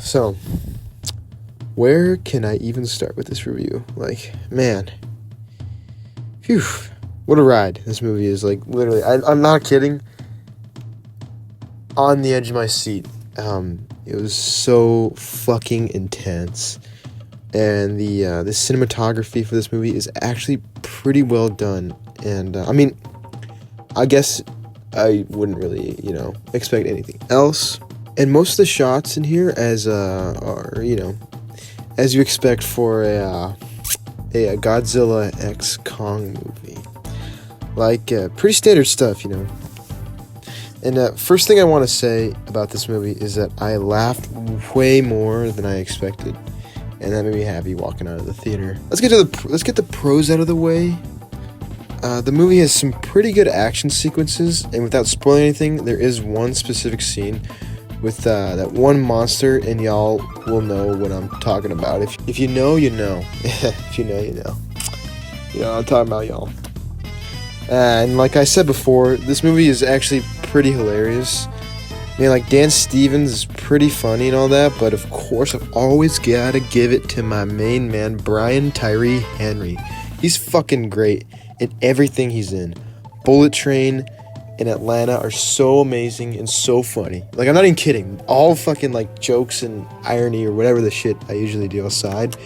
So, where can I even start with this review? Like, man. Phew. What a ride this movie is. Like, literally, I'm not kidding. On the edge of my seat. It was so fucking intense. And the cinematography for this movie is actually pretty well done. And, I mean, I guess I wouldn't really, expect anything else. And most of the shots in here are, as you expect for a Godzilla x Kong movie. Like, pretty standard stuff, And first thing I want to say about this movie is that I laughed way more than I expected. And that made me happy walking out of the theater. Let's get the pros out of the way. The movie has some pretty good action sequences, and without spoiling anything, there is one specific scene with that one monster, and y'all will know what I'm talking about. If you know, you know. If you know, you know. You know what I'm talking about, y'all. And like I said before, this movie is actually pretty hilarious. I mean, like, Dan Stevens is pretty funny and all that, but of course I've always gotta give it to my main man, Brian Tyree Henry. He's fucking great in everything he's in. Bullet Train and Atlanta are so amazing and so funny. Like, I'm not even kidding. All fucking, like, jokes and irony or whatever the shit I usually do aside.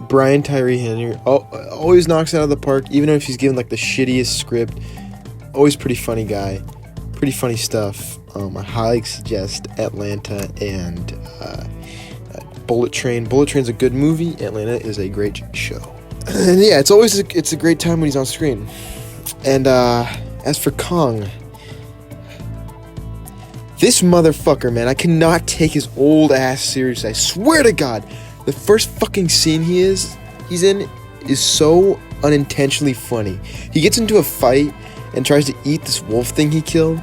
Brian Tyree Henry always knocks it out of the park, even if he's given, like, the shittiest script. Always pretty funny guy. Pretty funny stuff. I highly suggest Atlanta and Bullet Train. Bullet Train's a good movie. Atlanta is a great show. And yeah, it's a great time when he's on screen. And as for Kong, this motherfucker, man, I cannot take his old ass serious. I swear to God, the first fucking scene he's in is so unintentionally funny. He gets into a fight and tries to eat this wolf thing he killed.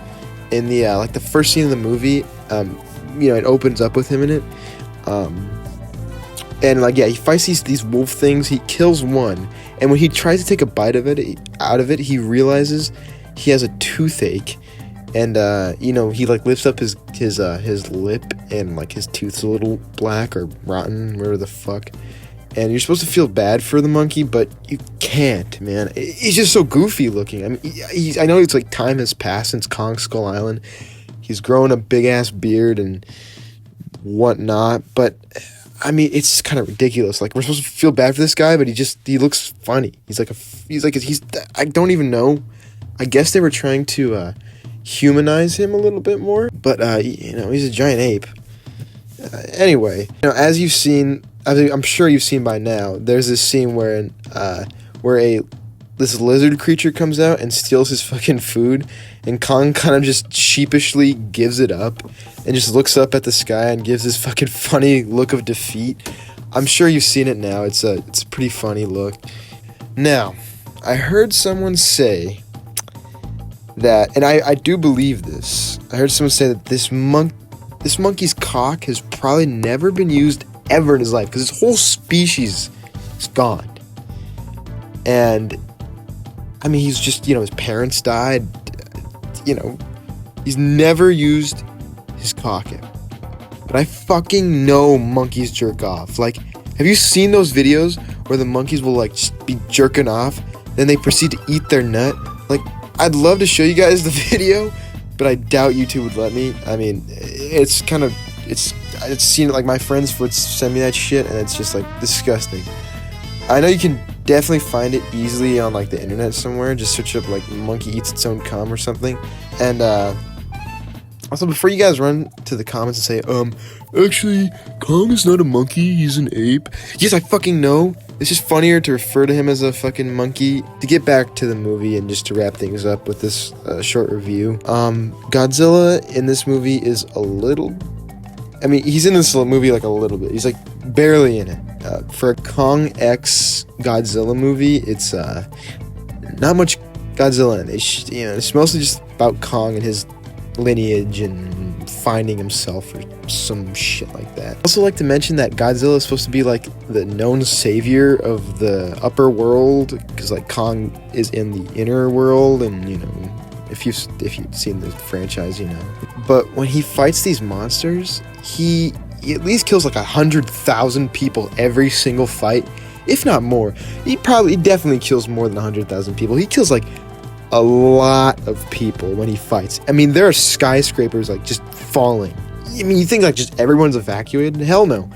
In the like the first scene of the movie, it opens up with him in it. And like, yeah, he fights these wolf things. He kills one, and when he tries to take a bite of it, he realizes he has a toothache, and he like lifts up his lip, and like his tooth's a little black or rotten, whatever the fuck. And you're supposed to feel bad for the monkey, but you can't, man. He's just so goofy looking. I mean, I know it's like time has passed since Kong Skull Island. He's grown a big ass beard and whatnot, but I mean, it's kind of ridiculous. Like, we're supposed to feel bad for this guy, but he looks funny. He's I don't even know. I guess they were trying to humanize him a little bit more, but he's a giant ape. Anyway, as you've seen, I'm sure you've seen by now, there's this scene where this lizard creature comes out and steals his fucking food, and Kong kind of just sheepishly gives it up and just looks up at the sky and gives this fucking funny look of defeat. I'm sure you've seen it now. It's a pretty funny look. Now, I heard someone say that, and I do believe this. I heard someone say that this monkey's cock has probably never been used ever in his life, because his whole species is gone. And I mean, he's just, his parents died, he's never used his cock ever. But I fucking know monkeys jerk off. Like, have you seen those videos where the monkeys will like be jerking off, then they proceed to eat their nut? Like, I'd love to show you guys the video, but I doubt YouTube would let me. I mean, it's seen it, like, my friends would send me that shit, and it's just like disgusting. I know you can definitely find it easily on like the internet somewhere. Just search up like monkey eats its own cum or something. And also, before you guys run to the comments and say, actually, Kong is not a monkey, he's an ape. Yes, I fucking know. It's just funnier to refer to him as a fucking monkey. To get back to the movie and just to wrap things up with this short review, Godzilla in this movie is he's in this movie like a little bit. He's like barely in it. For a Kong x Godzilla movie, it's not much Godzilla in it. It's mostly just about Kong and his lineage and finding himself or some shit like that. I also like to mention that Godzilla is supposed to be like the known savior of the upper world, because like Kong is in the inner world, and If you've seen the franchise, you know. But when he fights these monsters, he at least kills like 100,000 people every single fight, if not more. He definitely kills more than 100,000 people. He kills like a lot of people when he fights. I mean, there are skyscrapers like just falling. I mean, you think like just everyone's evacuated? Hell no.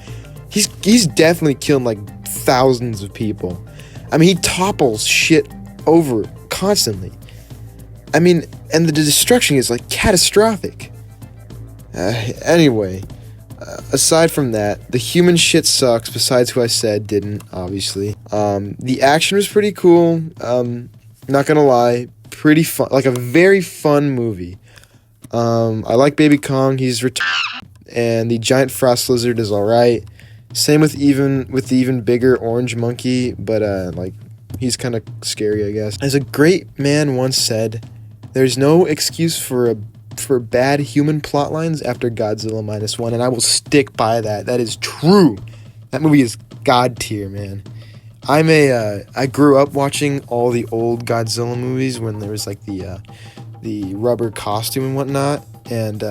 He's definitely killing like thousands of people. I mean, he topples shit over constantly. I mean, and the destruction is like catastrophic. Anyway, aside from that, the human shit sucks. Besides who I said didn't, obviously. The action was pretty cool. Not gonna lie, pretty fun. Like a very fun movie. I like Baby Kong. He's and the giant frost lizard is all right. Same with the even bigger orange monkey, but like he's kind of scary, I guess. As a great man once said, "There's no excuse for bad human plot lines after Godzilla -1," and I will stick by that. That is true. That movie is god tier, man. I grew up watching all the old Godzilla movies when there was like the rubber costume and whatnot, and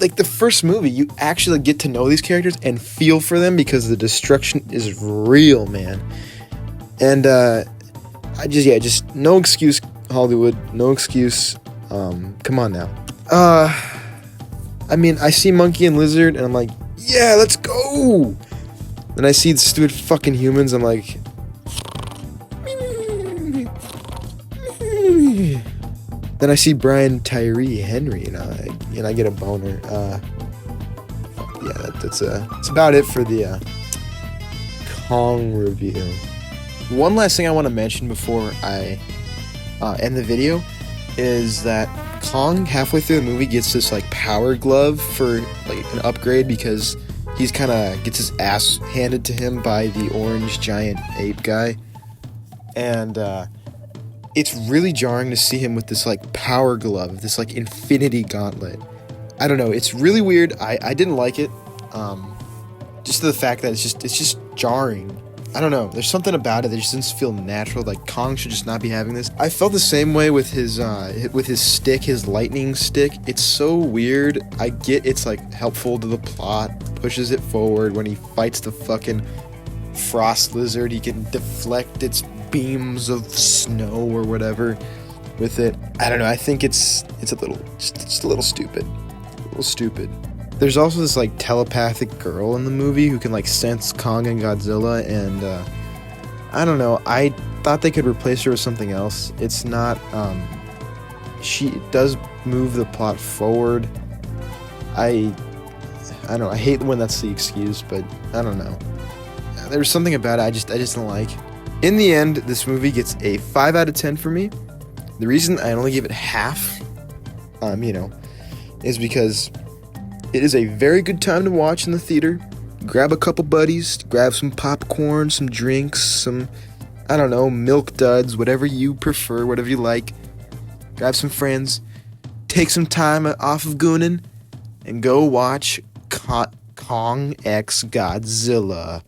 like the first movie, you actually get to know these characters and feel for them because the destruction is real, man. And just no excuse, Hollywood, no excuse. Come on now. I mean, I see monkey and lizard, and I'm like, yeah, let's go. Then I see the stupid fucking humans, I'm like, then I see Brian Tyree Henry, and I get a boner. Yeah, that's about it for the Kong review. One last thing I want to mention before I end the video is that Kong, halfway through the movie, gets this like power glove for like an upgrade because he's kind of gets his ass handed to him by the orange giant ape guy, and it's really jarring to see him with this like power glove, this like infinity gauntlet. I don't know, it's really weird. I didn't like it, just the fact that it's just jarring. I don't know, there's something about it that just doesn't feel natural. Like, Kong should just not be having this. I felt the same way with his stick, his lightning stick. It's so weird. I get it's like helpful to the plot, pushes it forward. When he fights the fucking frost lizard, he can deflect its beams of snow or whatever with it. I don't know, I think it's a little stupid. A little stupid. There's also this like telepathic girl in the movie who can like sense Kong and Godzilla, and I don't know, I thought they could replace her with something else. It's not, she does move the plot forward. I don't know, I hate when that's the excuse, but I don't know. There's something about it I just don't like. In the end, this movie gets a 5 out of 10 for me. The reason I only give it half, is because it is a very good time to watch in the theater. Grab a couple buddies, grab some popcorn, some drinks, some, I don't know, milk duds, whatever you prefer, whatever you like. Grab some friends, take some time off of gooning, and go watch Kong x Godzilla,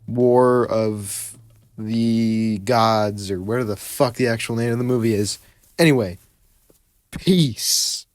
War of the Gods, or whatever the fuck the actual name of the movie is. Anyway, peace.